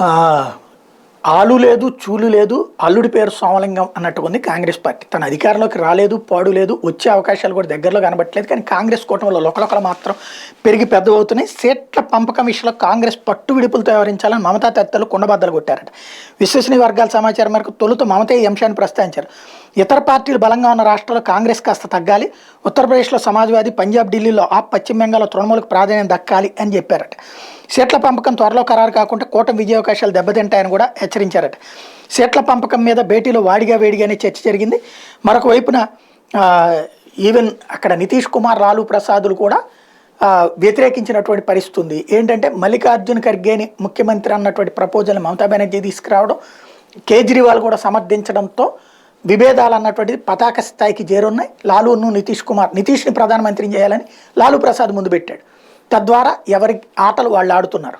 ఆ, ఆలు లేదు చూలు లేదు అల్లుడి పేరు సోమలింగం అన్నట్టుగా ఉంది కాంగ్రెస్ పార్టీ. తన అధికారంలోకి రాలేదు, పాడు లేదు, వచ్చే అవకాశాలు కూడా దగ్గరలో కనబట్టలేదు. కానీ కాంగ్రెస్ కూటమిలో లోకలొకలు మాత్రం పెరిగి పెద్దవవుతున్నాయి. సీట్ల పంపకం విషయంలో కాంగ్రెస్ పట్టు విడుపులతో వ్యవహరించాలని మమతా తత్తలు కుండబద్దలు కొట్టారట. విశ్వసనీయ వర్గాల సమాచారం మేరకు తొలుత మమత ఈ అంశాన్ని ప్రస్తావించారు. ఇతర పార్టీలు బలంగా ఉన్న రాష్ట్రాల్లో కాంగ్రెస్ కాస్త తగ్గాలి, ఉత్తరప్రదేశ్లో సమాజ్వాదీ, పంజాబ్, ఢిల్లీలో ఆప్, పశ్చిమ బెంగాల్లో తృణమూలకు ప్రాధాన్యం దక్కాలి అని చెప్పారట. సీట్ల పంపకం త్వరలో ఖరారు కాకుండా కూటమి విజయావకాశాలు దెబ్బతింటాయని కూడా హెచ్చరించారట. సీట్ల పంపకం మీద భేటీలో వాడిగా వేడిగానే చర్చ జరిగింది. మరొక వైపున ఈవెన్ అక్కడ నితీష్ కుమార్, లాలూ ప్రసాదులు కూడా వ్యతిరేకించినటువంటి పరిస్థితి ఉంది. ఏంటంటే మల్లికార్జున ఖర్గేని ముఖ్యమంత్రి అన్నటువంటి ప్రపోజల్ని మమతా బెనర్జీ తీసుకురావడం, కేజ్రీవాల్ కూడా సమర్థించడంతో విభేదాలు అన్నటువంటిది పతాక స్థాయికి చేరున్నాయి. లాలూను నితీష్ని ప్రధానమంత్రిని చేయాలని లాలూ ప్రసాద్ ముందు పెట్టాడు. తద్వారా ఎవరి ఆటలు వాళ్ళు ఆడుతున్నారు.